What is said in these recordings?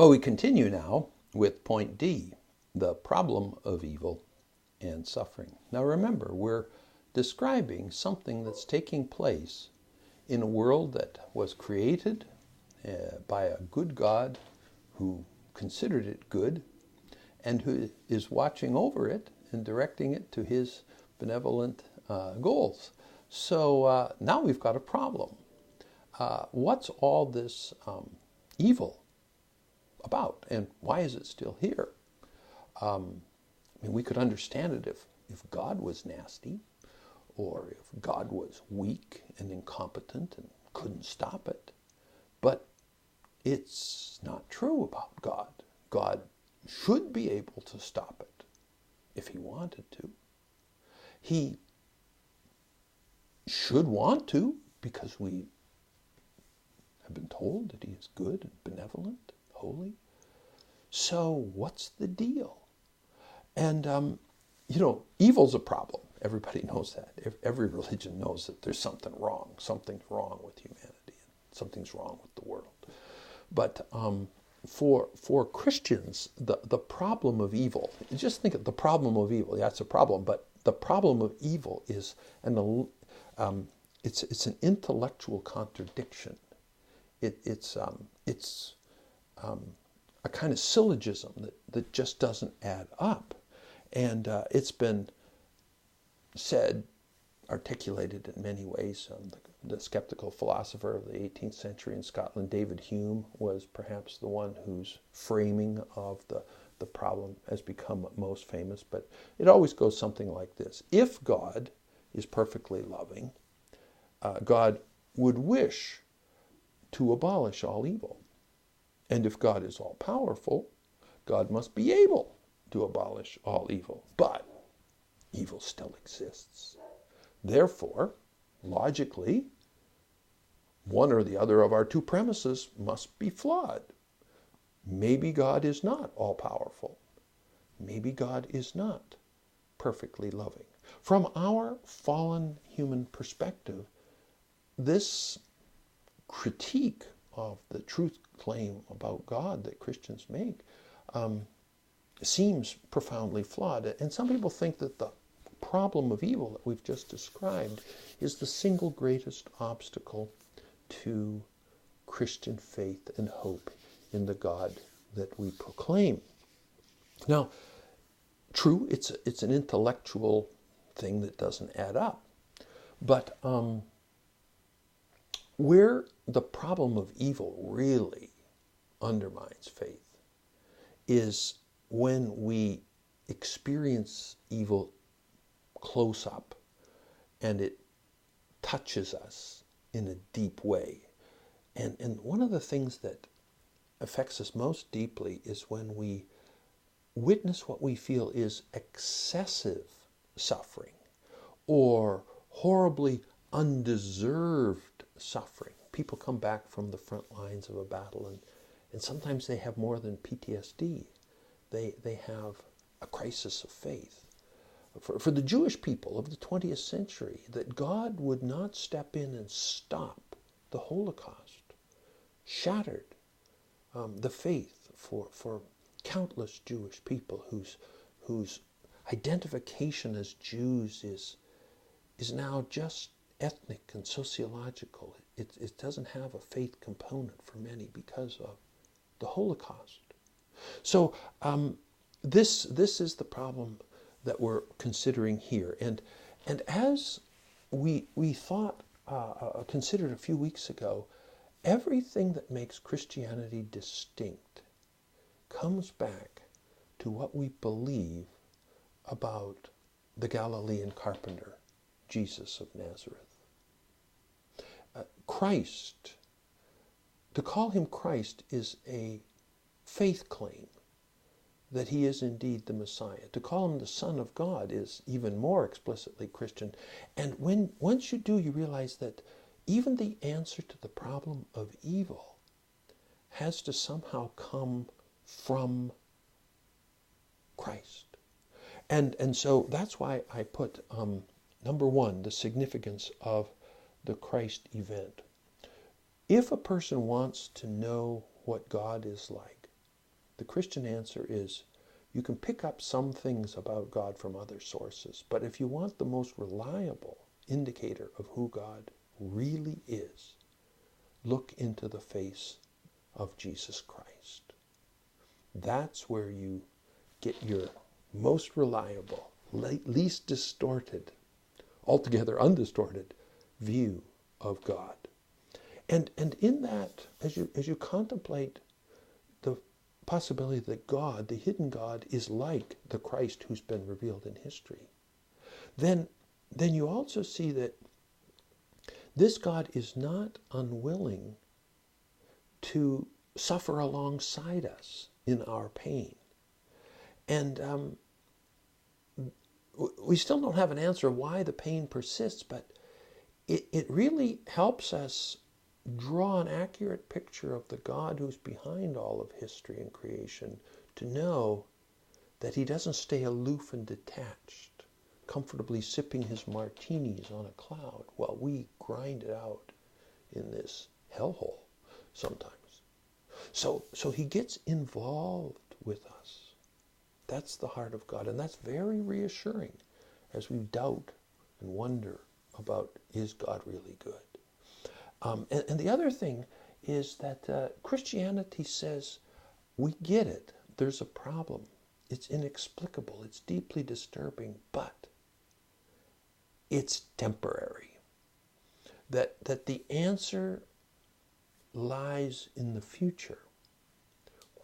Well, we continue now with point D, the problem of evil and suffering. Now remember, we're describing something that's taking place in a world that was created by a good God who considered it good and who is watching over it and directing it to his benevolent goals. So now we've got a problem. What's all this evil about, and why is it still here? I mean, we could understand it if God was nasty, or if God was weak and incompetent and couldn't stop it. But it's not true about God. God should be able to stop it if he wanted to. He should want to, because we have been told that he is good and benevolent, holy. So what's the deal? And, evil's a problem. Everybody knows that. Every religion knows that there's something wrong. Something's wrong with humanity. Something's wrong with the world. But for Christians, the problem of evil, just think of the problem of evil. Yeah, it's a problem, but the problem of evil is it's an intellectual contradiction. It's a kind of syllogism that just doesn't add up. And it's been said, articulated in many ways. The skeptical philosopher of the 18th century in Scotland, David Hume, was perhaps the one whose framing of the problem has become most famous. But it always goes something like this. If God is perfectly loving, God would wish to abolish all evil. And if God is all-powerful, God must be able to abolish all evil. But evil still exists. Therefore, logically, one or the other of our two premises must be flawed. Maybe God is not all-powerful. Maybe God is not perfectly loving. From our fallen human perspective, this critique of the truth claim about God that Christians make seems profoundly flawed. And some people think that the problem of evil that we've just described is the single greatest obstacle to Christian faith and hope in the God that we proclaim. Now, true, it's an intellectual thing that doesn't add up. But where the problem of evil really undermines faith is when we experience evil close up and it touches us in a deep way. And one of the things that affects us most deeply is when we witness what we feel is excessive suffering or horribly undeserved suffering. People come back from the front lines of a battle and sometimes they have more than PTSD. They have a crisis of faith. For the Jewish people of the 20th century, that God would not step in and stop the Holocaust shattered the faith for countless Jewish people whose identification as Jews is now just ethnic and sociological. It doesn't have a faith component for many because of the Holocaust. So this is the problem that we're considering here. And as we thought, considered a few weeks ago, everything that makes Christianity distinct comes back to what we believe about the Galilean carpenter, Jesus of Nazareth. Christ, to call him Christ is a faith claim that he is indeed the Messiah. To call him the Son of God is even more explicitly Christian. And once you do, you realize that even the answer to the problem of evil has to somehow come from Christ. And so that's why I put, number one, the significance of the Christ event. If a person wants to know what God is like, The Christian answer is, you can pick up some things about God from other sources, but if you want the most reliable indicator of who God really is, look into the face of Jesus Christ. That's where you get your most reliable, least distorted, altogether undistorted view of God. And in that, as you contemplate the possibility that God, the hidden God, is like the Christ who's been revealed in history, then you also see that this God is not unwilling to suffer alongside us in our pain. And we still don't have an answer why the pain persists, but it really helps us draw an accurate picture of the God who's behind all of history and creation, to know that he doesn't stay aloof and detached, comfortably sipping his martinis on a cloud while we grind it out in this hellhole sometimes. So he gets involved with us. That's the heart of God, and that's very reassuring as we doubt and wonder about, is God really good? And the other thing is that Christianity says, we get it, there's a problem, it's inexplicable, it's deeply disturbing, but it's temporary. That the answer lies in the future,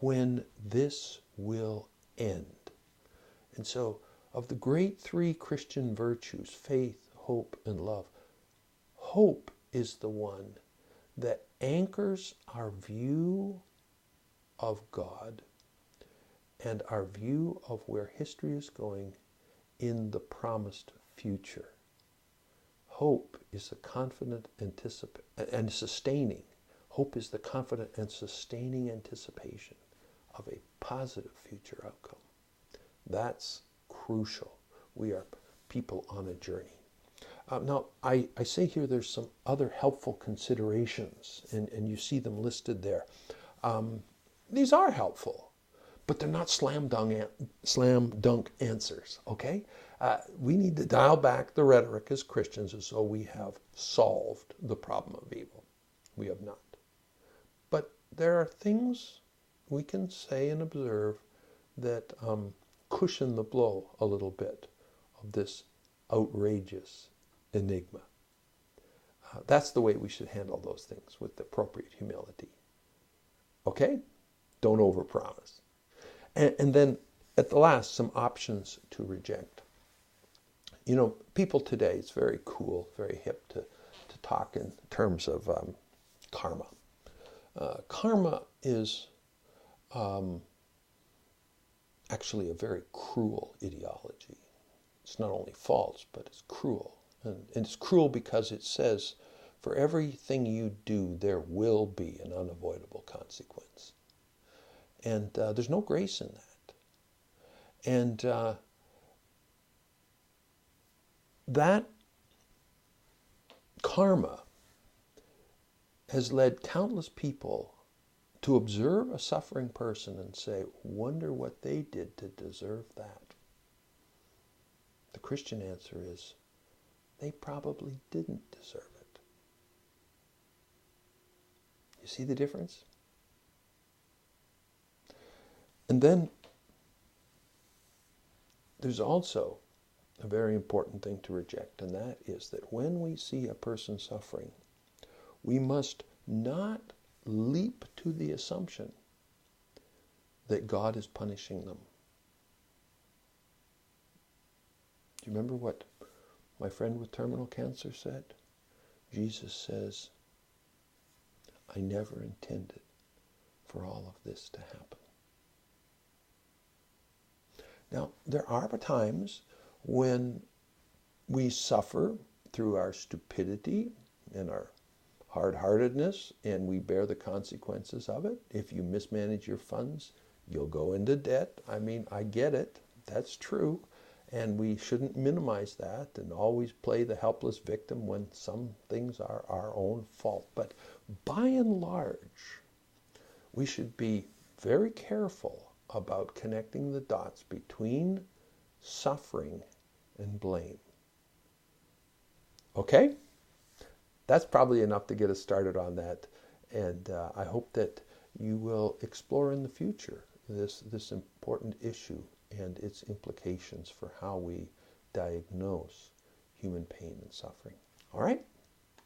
when this will end. And so, of the great three Christian virtues, faith, hope, and love, hope is the one that anchors our view of God and our view of where history is going in the promised future. Hope is the confident and sustaining. Hope is the confident and sustaining anticipation of a positive future outcome. That's crucial. We are people on a journey. Now, I say here there's some other helpful considerations, and you see them listed there. These are helpful, but they're not slam dunk answers, okay? We need to dial back the rhetoric as Christians as though we have solved the problem of evil. We have not. But there are things we can say and observe that cushion the blow a little bit of this outrageous enigma. That's the way we should handle those things, with appropriate humility. Okay? Don't overpromise. And then at the last, some options to reject. You know, people today, it's very cool, very hip to talk in terms of karma. Karma is actually a very cruel ideology. It's not only false, but it's cruel. And it's cruel because it says, for everything you do, there will be an unavoidable consequence. And there's no grace in that. And that karma has led countless people to observe a suffering person and say, wonder what they did to deserve that. The Christian answer is, they probably didn't deserve it. You see the difference? And then there's also a very important thing to reject, and that is that when we see a person suffering, we must not leap to the assumption that God is punishing them. Do you remember what my friend with terminal cancer said? Jesus says, I never intended for all of this to happen. Now, there are times when we suffer through our stupidity and our hard-heartedness, and we bear the consequences of it. If you mismanage your funds, you'll go into debt. I mean, I get it. That's true. And we shouldn't minimize that and always play the helpless victim when some things are our own fault. But by and large, we should be very careful about connecting the dots between suffering and blame. Okay? That's probably enough to get us started on that. And I hope that you will explore in the future this important issue and its implications for how we diagnose human pain and suffering. All right?